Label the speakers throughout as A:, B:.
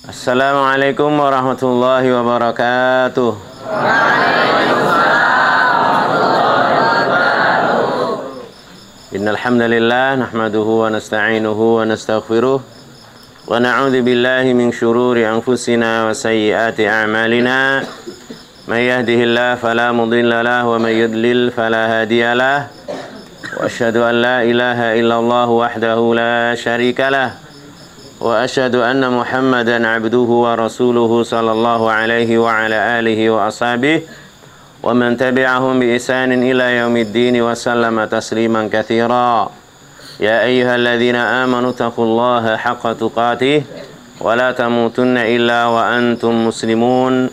A: Assalamualaikum warahmatullahi wabarakatuh. Innal hamdalillah nahmaduhu wa nasta'inuhu wa nastaghfiruh wa na'udzu billahi min shururi anfusina wa sayyiati a'malina. May yahdihillahu fala mudilla lahu wa may yudlil fala hadiyalah. Wa asyhadu an la ilaha illallah wahdahu la syarika lah. Wa asyhadu anna Muhammadan abduhu wa rasuluhu sallallahu alaihi wa ala alihi wa ashabihi wa man tabi'ahum bi ihsanin ila yaumiddin wa sallama tasliman katsira. Ya ayyuhalladzina amanu taqullaha haqqa tuqatih wa la tamutunna illa wa antum muslimun.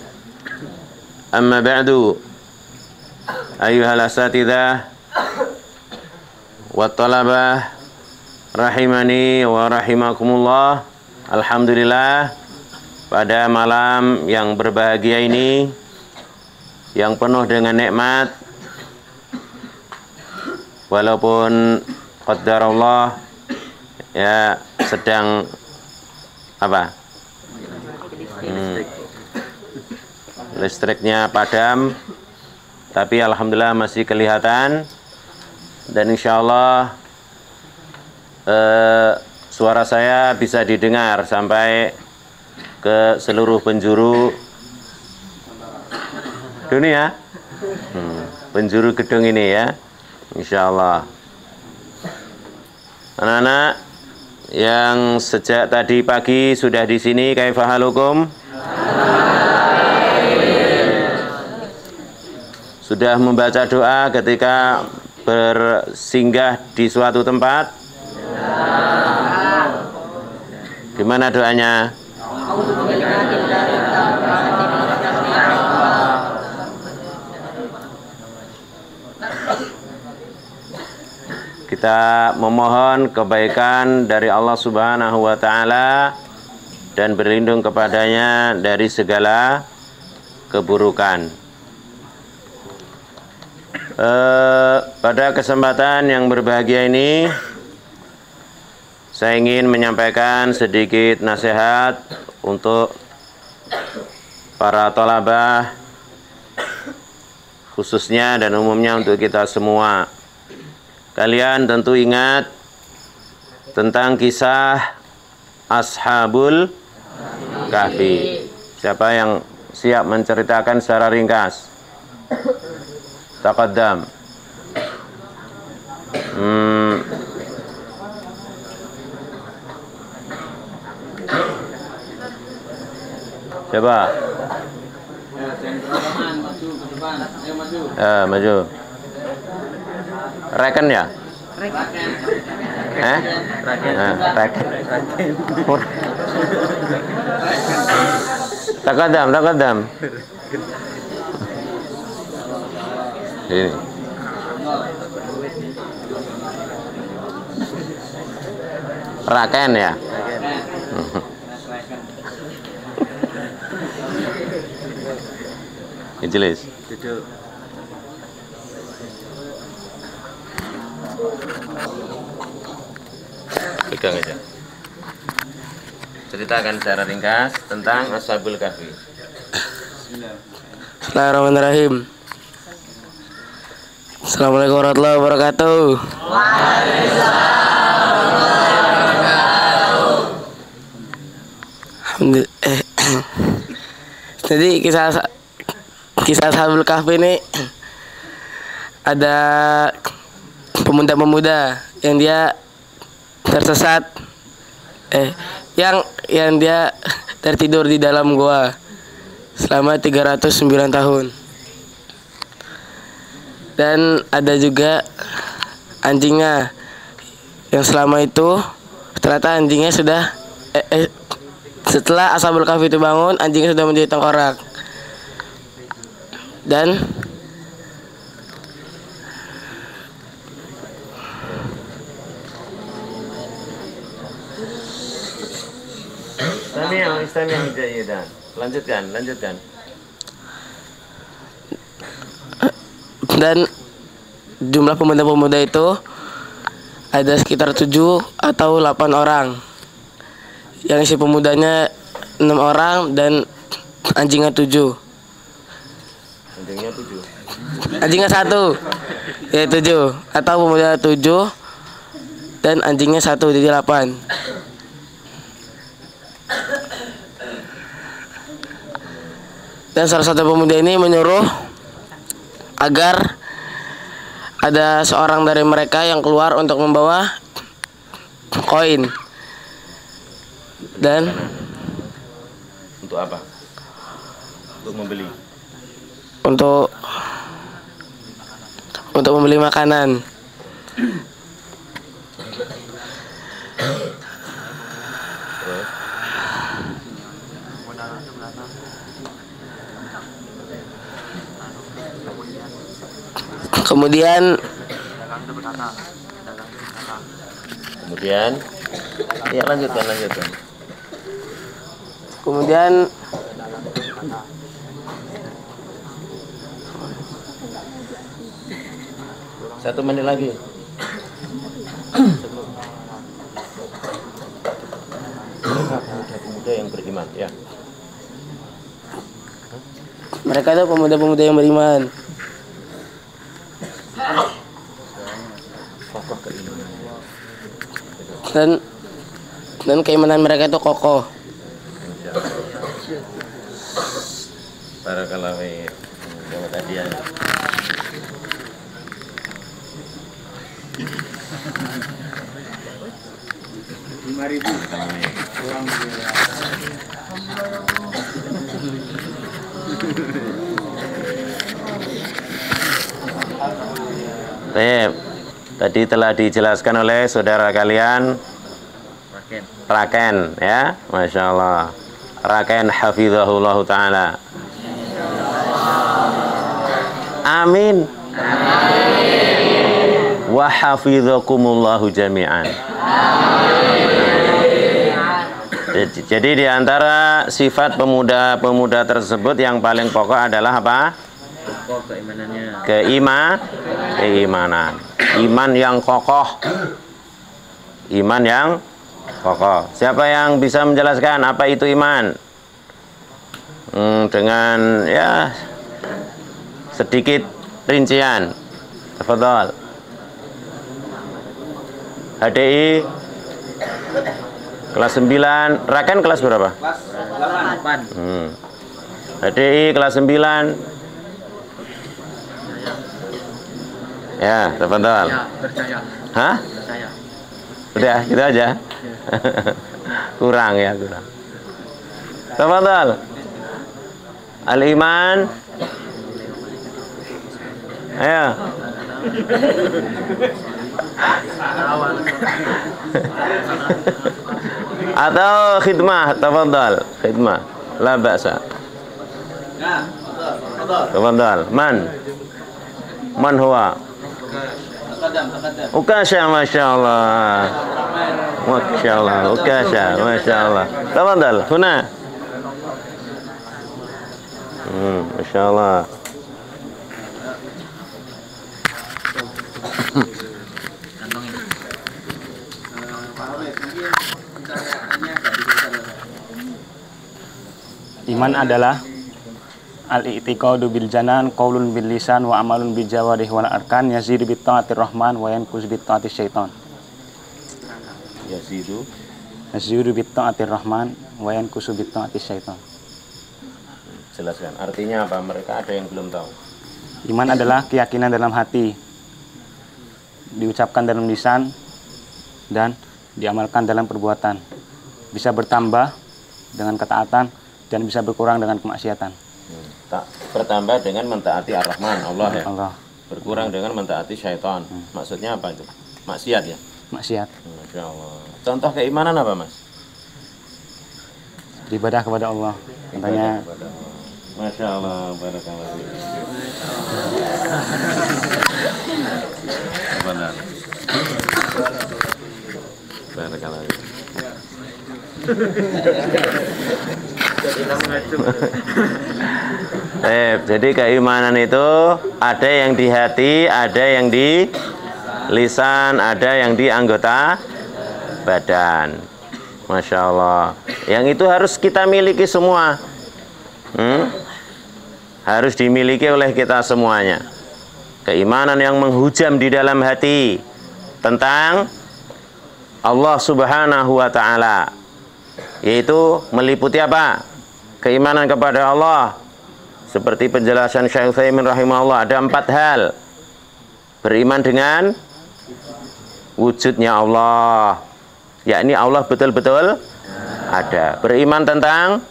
A: Amma ba'du. Ayyuhal asatidzah wa talabah rahimani wa rahimakumullah. Alhamdulillah, pada malam yang berbahagia ini, yang penuh dengan nikmat, walaupun qadarullah ya sedang apa? Listriknya padam, tapi alhamdulillah masih kelihatan, dan insyaallah suara saya bisa didengar sampai ke seluruh penjuru dunia, penjuru gedung ini ya, insyaallah. Anak-anak yang sejak tadi pagi sudah di sini, kaifa halukum? Sudah membaca doa ketika bersinggah di suatu tempat? Gimana doanya? Kita memohon kebaikan dari Allah Subhanahu wa Ta'ala dan berlindung kepadanya dari segala keburukan. Pada kesempatan yang berbahagia ini, saya ingin menyampaikan sedikit nasihat untuk para thalabah, khususnya dan umumnya untuk kita semua. Kalian tentu ingat tentang kisah Ashabul Kahfi. Siapa yang siap menceritakan secara ringkas? Taqaddam. Coba. Maju. Reken ya? Reken. Taqaddam. Ini. Raken ya? Jelas. Pegang aja. Ceritakan secara ringkas tentang Ashabul Kahfi.
B: Bismillahirrahmanirrahim. Assalamualaikum warahmatullahi wabarakatuh. Jadi kisah Ashabul Kahfi ini ada pemuda-pemuda yang dia tersesat, yang dia tertidur di dalam gua selama 309 tahun. Dan ada juga anjingnya yang selama itu ternyata anjingnya sudah setelah Ashabul Kahfi itu bangun, anjingnya sudah menjadi tengkorak. Dan
A: Fastami' jayidan. Lanjutkan.
B: Dan jumlah pemuda-pemuda itu ada sekitar 7 atau 8 orang. Yang isi pemudanya 6 orang dan anjingnya 7. Anjingnya 1. Ya 7. Atau pemuda 7 dan anjingnya 1, jadi 8. Dan salah satu pemuda ini menyuruh agar ada seorang dari mereka yang keluar untuk membawa koin. Dan
A: untuk apa? Untuk membeli.
B: Untuk membeli makanan. Kemudian
A: ya lanjutkan.
B: Kemudian
A: 1 menit lagi. Pemuda yang beriman, ya.
B: Mereka itu pemuda-pemuda yang beriman. Dan keimanan mereka itu kokoh.
A: Barakallahu fiik. Jawab hadiah. Baik, tadi telah dijelaskan oleh saudara kalian Raken, ya, Masya Allah. Raken hafizahullah ta'ala. Amin. Wa hafizakumullahu jami'an. Jadi di antara sifat pemuda-pemuda tersebut yang paling pokok adalah apa? Keimanan. Iman yang kokoh. Siapa yang bisa menjelaskan apa itu iman? Dengan ya sedikit rincian. Tafadhol. HDI kelas 9, Rakan kelas berapa? Kelas 8. HDI kelas 9. Ya, tafadhol. Hah? Udah, gitu aja. kurang. Tafadhol. Al-iman. Ayo. Atau khidmah, tafadhal. Khidmah. La ba'sa. Tafadhal. Man huwa? Ukasha, Masya Allah. Ukasha, Masya Allah. Tafadhal, huna. Masya Allah.
C: Iman adalah al-i'tiqadu bil janan, qaulun bil lisan, wa amalun bil jawarih wal arkan, yazidu bit ta'atir rahman wa yanqus bit ta'atis syaitan. Yazidu bit ta'atir rahman wa yanqus bit ta'atis syaitan.
A: Jelaskan artinya apa? Mereka ada yang belum tahu.
C: Iman adalah keyakinan dalam hati, diucapkan dalam lisan dan diamalkan dalam perbuatan. Bisa bertambah dengan ketaatan dan bisa berkurang dengan kemaksiatan.
A: Bertambah dengan mentaati Ar-Rahman, Allah ya.
C: Allah.
A: Berkurang dengan mentaati syaitan. Maksudnya apa itu? Maksiat ya?
C: Maksiat.
A: Masya Allah. Contoh keimanan apa, Mas?
C: Ibadah kepada Allah. Contohnya
A: Masya Allah, barakallah. Barakallah. Jadi keimanan itu ada yang di hati, ada yang di lisan, ada yang di anggota badan. Masya Allah. Yang itu harus kita miliki semua. Harus dimiliki oleh kita semuanya. Keimanan yang menghujam di dalam hati tentang Allah Subhanahu wa ta'ala, yaitu meliputi apa? Keimanan kepada Allah. Seperti penjelasan Syekh Utsaimin rahimahullah, ada 4 hal. Beriman dengan wujudnya Allah, yakni Allah betul-betul ada. Beriman tentang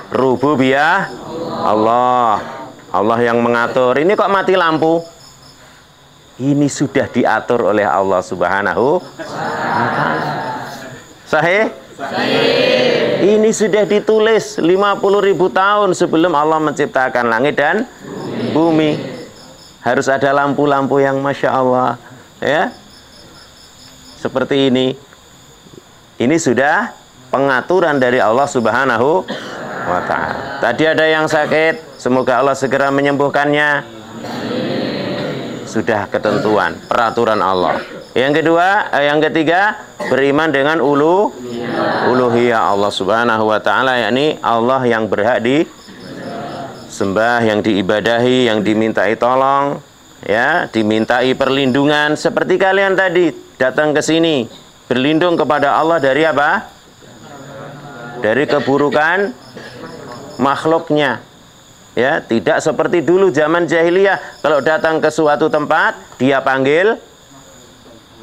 A: rububiyah Allah, Allah yang mengatur. Ini kok mati lampu? Ini sudah diatur oleh Allah Subhanahu wa ta'ala. Sahih? Ini sudah ditulis 50.000 tahun sebelum Allah menciptakan langit dan bumi. Harus ada lampu-lampu yang Masya Allah, ya, seperti ini. Ini sudah pengaturan dari Allah Subhanahu wa ta'ala. Tadi ada yang sakit, semoga Allah segera menyembuhkannya. Sudah ketentuan, peraturan Allah. Yang ketiga, beriman dengan uluhiyah Allah Subhanahu wa ta'ala, yakni Allah yang berhak disembah, yang diibadahi, yang dimintai tolong, ya, dimintai perlindungan. Seperti kalian tadi datang ke sini, berlindung kepada Allah dari apa? Dari keburukan makhluknya. Ya, tidak seperti dulu zaman jahiliyah, kalau datang ke suatu tempat dia panggil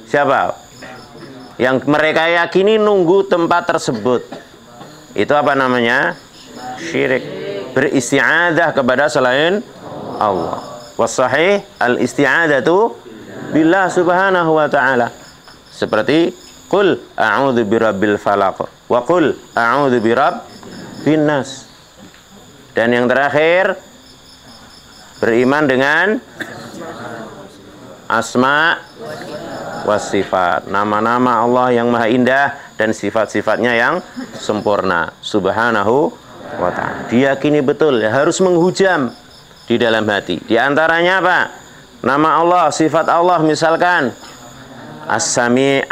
A: siapa? Yang mereka yakini nunggu tempat tersebut. Itu apa namanya? Syirik. Beristi'adah kepada selain Allah. Wasahih al-isti'adatu billah subhanahu wa ta'ala. Seperti qul a'udzu birabbil falaq wa qul a'udzu birabbin nas. Dan yang terakhir, beriman dengan asma wasifat, nama-nama Allah yang maha indah dan sifat-sifatnya yang sempurna subhanahu wa ta'ala. Diyakini betul, harus menghujam di dalam hati. Di antaranya apa? Nama Allah, sifat Allah, misalkan As-Sami'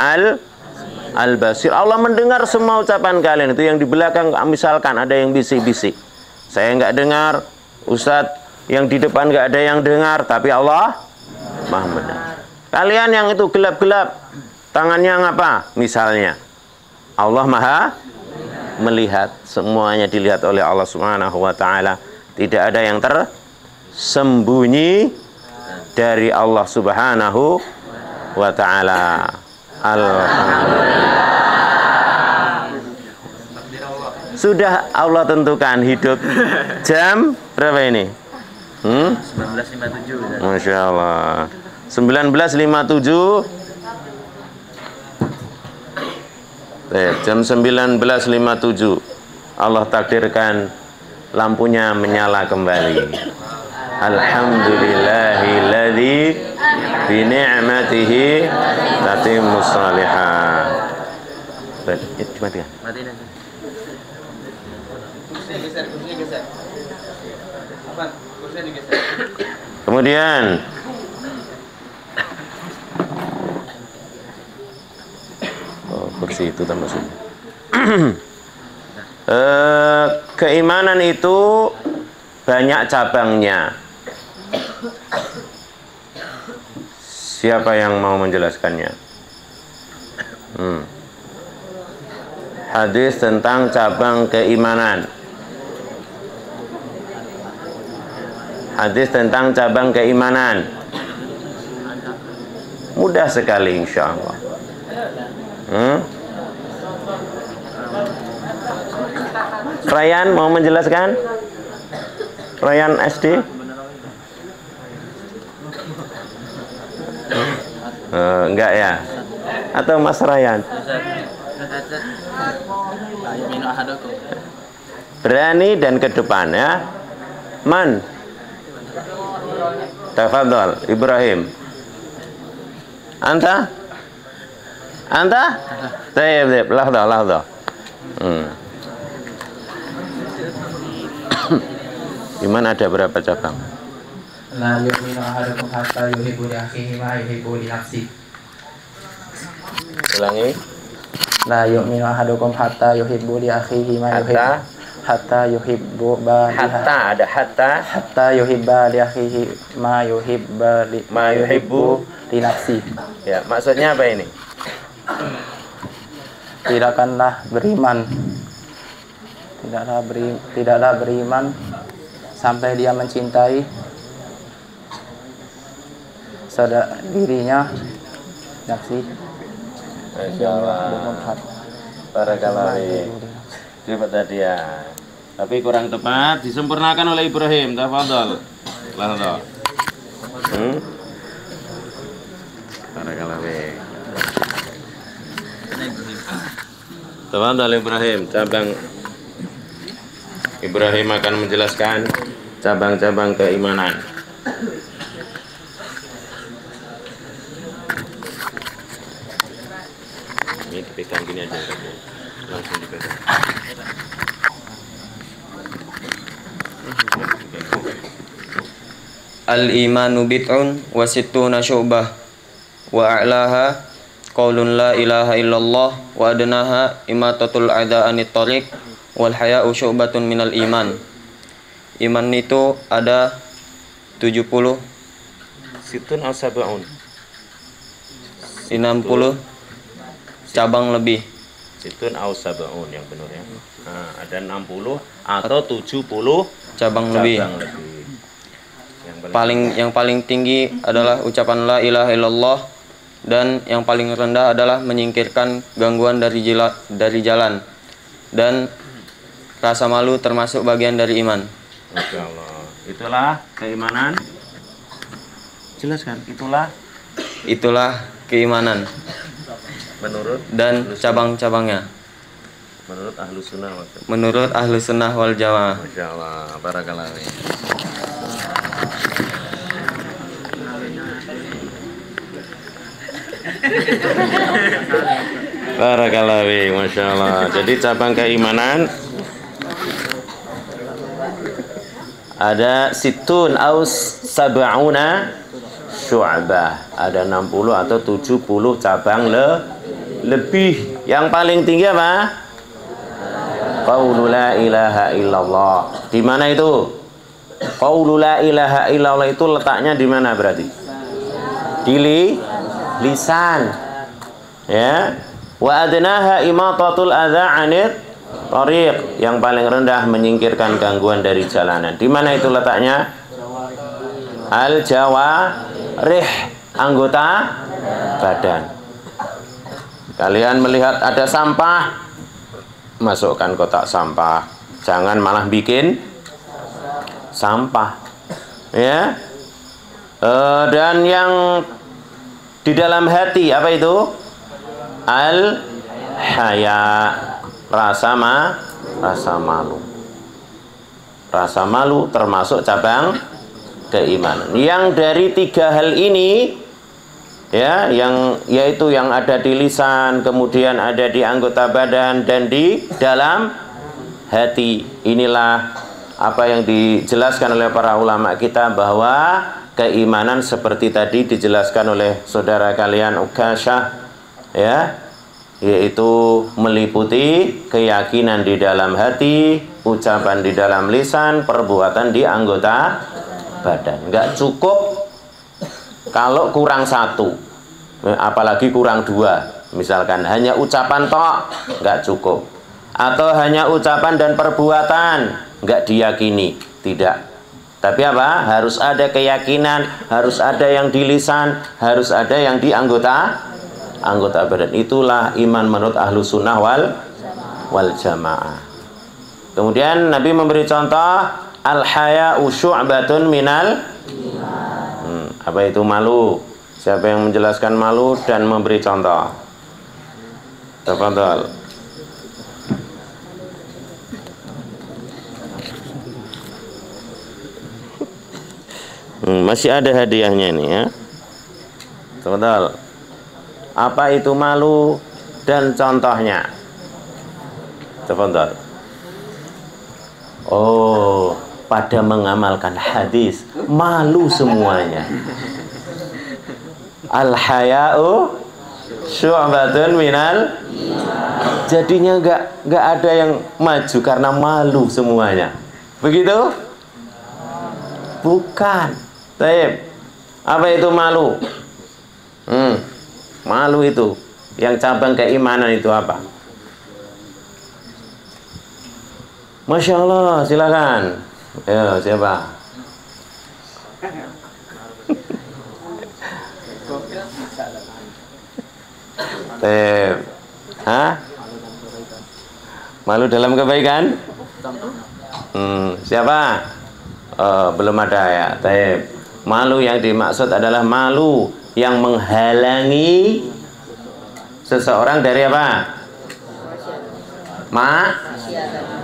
A: Al-Basir. Allah mendengar semua ucapan kalian. Itu yang di belakang, misalkan ada yang bisik-bisik, saya nggak dengar, Ustadz yang di depan nggak ada yang dengar, tapi Allah maha mendengar. Kalian yang itu gelap-gelap, tangannya ngapa? Misalnya, Allah maha melihat, semuanya dilihat oleh Allah Subhanahu wa ta'ala. Tidak ada yang tersembunyi dari Allah Subhanahu wa ta'ala. Alhamdulillah. Sudah Allah tentukan hidup jam berapa ini?
D: 19.57.
A: Masya Allah. 19.57. Jam 19.57 Allah takdirkan lampunya menyala kembali. Alhamdulillahilladzi bi ni'matihi tatimmus shalihat. Dimatikan.
D: Matiin aja.
A: Kemudian kursi itu tambah sudah. Keimanan itu banyak cabangnya. Siapa yang mau menjelaskannya? Hadis tentang cabang keimanan. Hadis tentang cabang keimanan. Mudah sekali insya Allah. Ryan mau menjelaskan? Ryan SD? Enggak ya? Atau Mas Ryan? Berani dan ke depan ya. Man? Tafadhol Ibrahim. Anta? Tayyib, lahdah. Iman ada berapa cabang?
D: La yu'minu ahadukum hatta yuhibbu li akhihi ma yuhibbu li nafsihi.
A: Ulangi.
D: La yu'minu ahadukum hatta yuhibbu li akhihi ma yuhibbu hatta yuhibbu
A: Hatta ada
D: hatta yuhibba li akhihi ma yuhibbu li nafsi.
A: Ya, maksudnya apa ini?
D: Tidaklah beriman sampai dia mencintai saudara dirinya nafsi.
A: Masyaallah. Barakallahu. Coba tadi ya. Tapi kurang tepat, disempurnakan oleh Ibrahim. Tafadhol. Tafadhol. Barakallahu. Tafadhol Ibrahim, cabang Ibrahim akan menjelaskan cabang-cabang keimanan. Ini dipegang gini aja, langsung dipegang.
E: Al-imanu bid'un wa sittuna syu'bah wa a'laha qaulun la ilaha illallah wa adnaha imatatul adha anit tariq wal haya'u syu'batun minal iman. Iman itu ada 70
A: Situn al-sab'un
E: 60 cabang lebih.
A: Situn al-sab'un yang benar ya. Nah, ada 60 atau 70
E: cabang lebih. Yang paling tinggi adalah ucapan la ilaha illallah, dan yang paling rendah adalah menyingkirkan gangguan dari jalan, dan rasa malu termasuk bagian dari iman.
A: Masya Allah. Itulah keimanan. Jelaskan. Itulah
E: Keimanan
A: menurut
E: dan cabang-cabangnya
A: menurut Ahlus Sunnah wal Jamaah.
E: menurut Ahlus Sunnah wal Jamaah.
A: Masya Allah. Barakallahu. Barakallahu, Masya Allah. Jadi cabang keimanan ada situn aus sab'una syu'bah, ada 60 atau 70 cabang lebih. Yang paling tinggi apa? Qaulu la ilaha illallah. Di mana itu? Qaulu la ilaha illallah itu letaknya di mana berarti? Di lisan. Ya. Wa adnaha imatatul adza 'anil thariq, yang paling rendah menyingkirkan gangguan dari jalanan. Di mana itu letaknya? Al jawarih, anggota badan. Kalian melihat ada sampah, masukkan kotak sampah. Jangan malah bikin sampah. Ya. Dan yang di dalam hati apa itu? Al haya, rasa malu. Rasa malu termasuk cabang keimanan. Yang dari tiga hal ini, ya, yaitu yang ada di lisan, kemudian ada di anggota badan dan di dalam hati. Inilah apa yang dijelaskan oleh para ulama kita, bahwa keimanan seperti tadi dijelaskan oleh saudara kalian Ukasyah, ya, yaitu meliputi keyakinan di dalam hati, ucapan di dalam lisan, perbuatan di anggota badan. Enggak cukup kalau kurang satu, apalagi kurang dua. Misalkan hanya ucapan tok, enggak cukup. Atau hanya ucapan dan perbuatan, enggak diyakini, tidak. Tapi apa? Harus ada keyakinan, harus ada yang di lisan, harus ada yang di anggota badan. Itulah iman menurut Ahlus Sunnah wal Jamaah. Kemudian Nabi memberi contoh, al-haya'u syu'batun minal apa itu malu? Siapa yang menjelaskan malu dan memberi contoh? Tafadhol. Masih ada hadiahnya ini ya. Tafadhol. Apa itu malu dan contohnya? Tafadhol. Oh, pada mengamalkan hadis, malu semuanya. Al-haya'u syu'batun minal. Jadinya nggak ada yang maju karena malu semuanya. Begitu? Bukan. Taib. Apa itu malu? Malu itu. Yang cabang keimanan itu apa? Masya Allah, silakan. Ayo, siapa? Taib. Hah? Malu dalam kebaikan? Siapa? Belum ada ya. Taib. Malu yang dimaksud adalah malu yang menghalangi seseorang dari apa?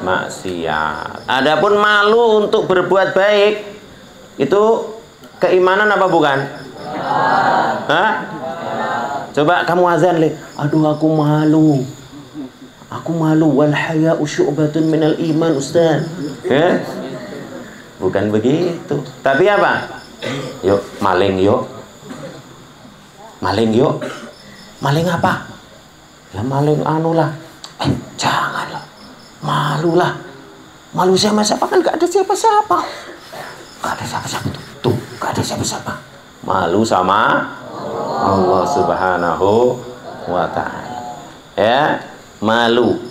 A: Maksiat. Adapun malu untuk berbuat baik itu keimanan apa bukan? Hah? Coba kamu azan le. Aduh aku malu. Aku malu. Wal haya'u syu'batun minal iman, Ustaz. Bukan begitu. Tapi apa? Yuk maling yuk. Maling yuk. Maling apa? Ya maling anulah. Janganlah. Malulah. Malu sama siapa kan gak ada siapa-siapa. Gak ada siapa-siapa tuh. Gak ada siapa-siapa. Malu sama Allah Subhanahu wa ta'ala. Ya, malu.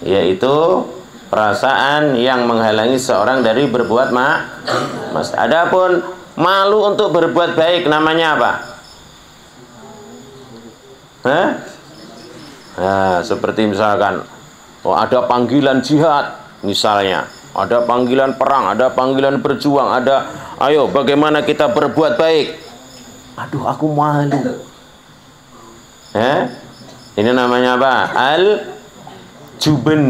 A: Yaitu perasaan yang menghalangi seorang dari berbuat maksiat. Adapun malu untuk berbuat baik namanya apa? Nah, seperti misalkan ada panggilan jihad misalnya, ada panggilan perang, ada panggilan berjuang, ada ayo bagaimana kita berbuat baik. Aduh aku malu. Ini namanya apa? Al-juben.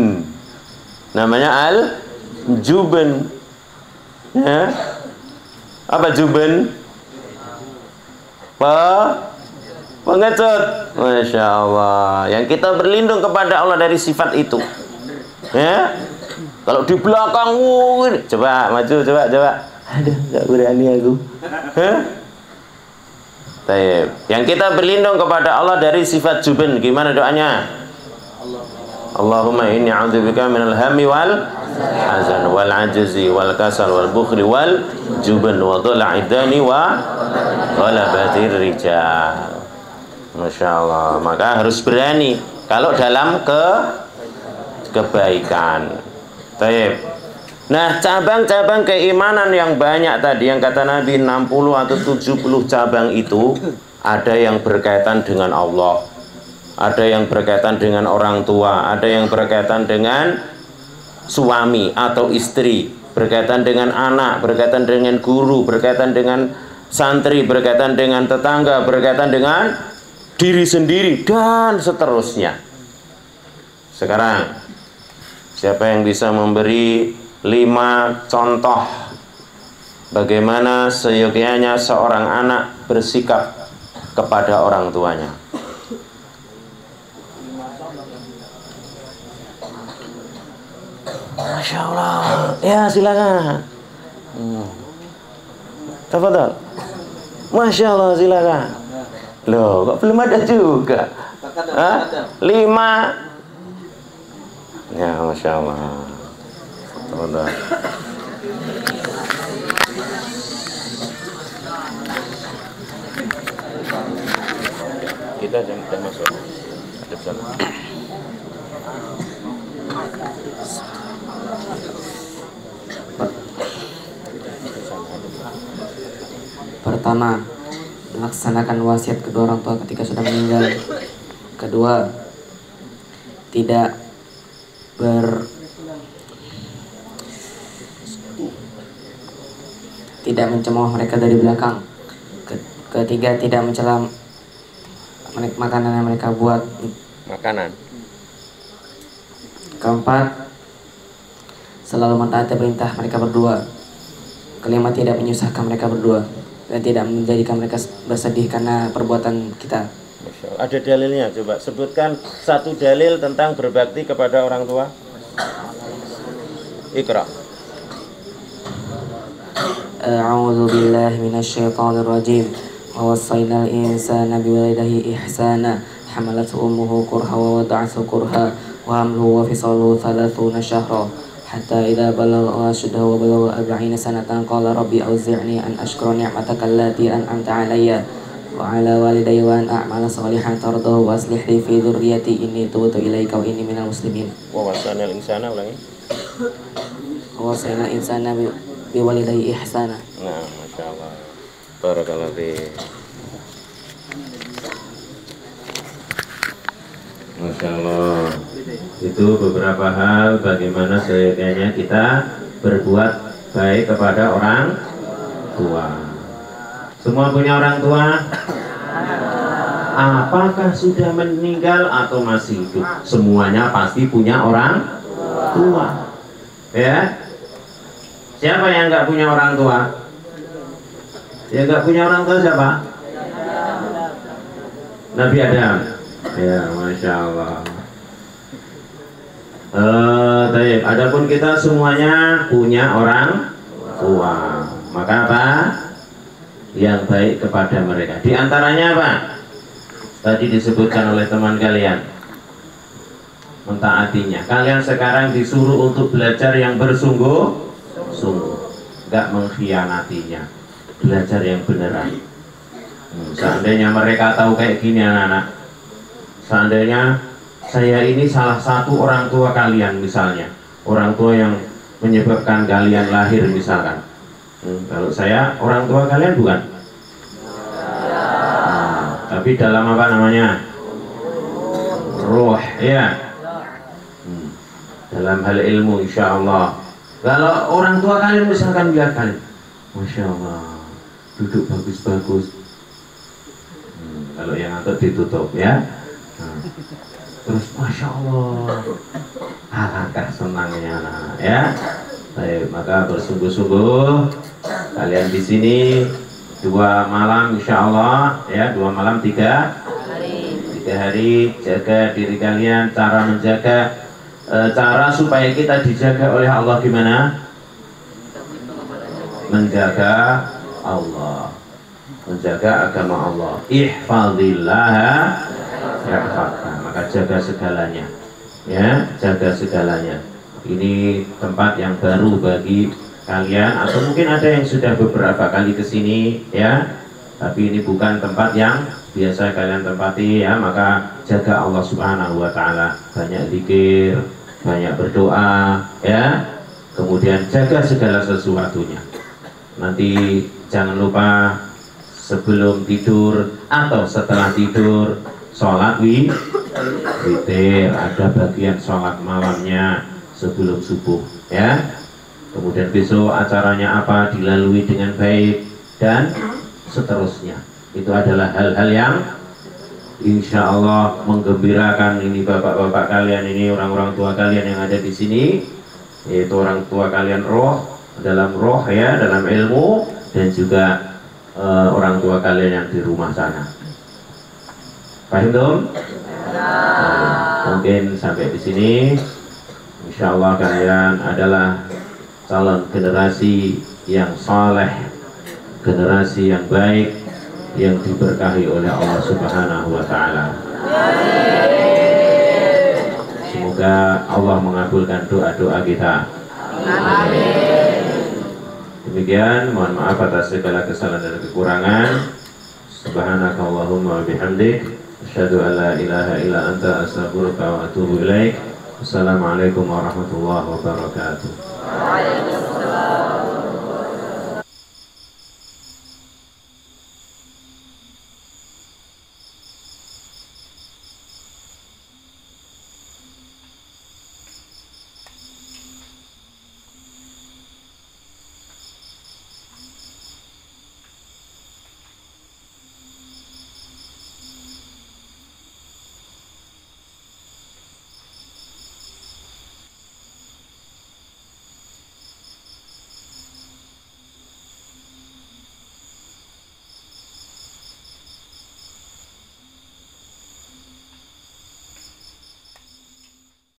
A: Namanya al-juben. Ya. Apa juben? Pengecut. Masya Allah. Yang kita berlindung kepada Allah dari sifat itu. Ya. Kalau di belakang, coba maju, coba. Aduh, nggak berani aku. Taib. Yang kita berlindung kepada Allah dari sifat juben. Gimana doanya? Allahumma inni a'udzubika minal hammi wal hazan wal ajzi wal kasal wal bukhli wal juben wa dhala'idani wa ghalabatir rijal. Masya Allah. Maka harus berani kalau dalam kebaikan. Taib. Nah, cabang-cabang keimanan yang banyak tadi yang kata Nabi 60 atau 70 cabang itu ada yang berkaitan dengan Allah. Ada yang berkaitan dengan orang tua, ada yang berkaitan dengan suami atau istri, berkaitan dengan anak, berkaitan dengan guru, berkaitan dengan santri, berkaitan dengan tetangga, berkaitan dengan diri sendiri, dan seterusnya. Sekarang, siapa yang bisa memberi 5 contoh bagaimana seyogianya seorang anak bersikap kepada orang tuanya? Masya Allah. Ya silakan. Tafadhol. Masya Allah silakan. Loh, kok belum ada juga? 5. Ya Masya Allah. Tafadhol. Kita jangan masuk. Ada sana.
F: Pertama, melaksanakan wasiat kedua orang tua ketika sudah meninggal. Kedua, tidak mencemooh mereka dari belakang. Ketiga, tidak mencela makanan yang mereka buat.
A: Makanan.
F: Keempat, selalu mentaati perintah mereka berdua. Kelima, tidak menyusahkan mereka berdua dan tidak menjadikan mereka bersedih karena perbuatan kita.
A: Ada dalilnya, coba sebutkan satu dalil tentang berbakti kepada orang tua. Iqra.
F: A'udzu billahi minasyaitonir rajim. Wa wassayna al-insana biwalidayhi ihsana. Hamalathu ummuhu kurha wa wada'athu kurha wa hamluhu wa fisaluhu 30 syahra. Hatta idza balagha ashuddahu wa balagha 40 sanatan qala rabbi auzi'ni an ashkura ni'mataka allati an'amta 'alayya wa 'ala walidayya wa an a'mala shalihan tardahu wa aslih li fi dzurriyyati inni tubtu ilaika wa inni minal muslimin.
A: Wa wasanal insana ulangi.
F: Wa wassayna al-insana biwalidayhi ihsana.
A: Nah, masyaallah. Barakallahu fiik. Masya Allah. Itu beberapa hal bagaimana seyogyanya kita berbuat baik kepada orang tua. Semua punya orang tua? Apakah sudah meninggal atau masih hidup? Semuanya pasti punya orang tua. Ya? Siapa yang nggak punya orang tua? Yang nggak punya orang tua siapa? Nabi Adam. Ya, Masya Allah. Baik, adapun kita semuanya punya orang tua. Maka apa? Yang baik kepada mereka. Di antaranya apa? Tadi disebutkan oleh teman kalian, mentaatinya. Kalian sekarang disuruh untuk belajar yang bersungguh-sungguh, nggak mengkhianatinya. Belajar yang beneran. Seandainya mereka tahu kayak gini anak-anak, seandainya saya ini salah satu orang tua kalian misalnya, orang tua yang menyebabkan kalian lahir misalkan, kalau saya orang tua kalian bukan, tapi dalam apa namanya, roh ya, dalam hal ilmu insya Allah. Kalau orang tua kalian misalkan lihat kalian, Masya Allah, duduk bagus-bagus, kalau yang atau ditutup ya. Terus Masya Allah, alangkah senangnya anak-anak ya. Baik, maka bersungguh-sungguh kalian di sini 2 malam Insya Allah ya, 2 malam 3 hari. Jaga diri kalian, cara menjaga, cara supaya kita dijaga oleh Allah gimana? Menjaga Allah, menjaga agama Allah. Ihfazillah yahfazka. Maka jaga segalanya ya, jaga segalanya. Ini tempat yang baru bagi kalian, atau mungkin ada yang sudah beberapa kali kesini ya, tapi ini bukan tempat yang biasa kalian tempati ya. Maka jaga Allah Subhanahu wa ta'ala, banyak zikir, banyak berdoa ya, kemudian jaga segala sesuatunya. Nanti jangan lupa sebelum tidur atau setelah tidur sholat witir, ada bagian sholat malamnya sebelum subuh ya. Kemudian besok acaranya apa, dilalui dengan baik dan seterusnya. Itu adalah hal-hal yang insya Allah menggembirakan ini bapak-bapak kalian, ini orang-orang tua kalian yang ada di sini, yaitu orang tua kalian dalam roh ya, dalam ilmu, dan juga orang tua kalian yang di rumah sana. Paham dong? Mungkin sampai di sini. Insya Allah kalian adalah calon generasi yang saleh, generasi yang baik, yang diberkahi oleh Allah Subhanahu wa ta'ala. Semoga Allah mengabulkan doa-doa kita. Demikian, mohon maaf atas segala kesalahan dan kekurangan. Subhanakallahumma wa bihamdik, asyhadu an la ilaha illa anta, astaghfiruka wa atubu ilaik. Assalamualaikum warahmatullahi wabarakatuh.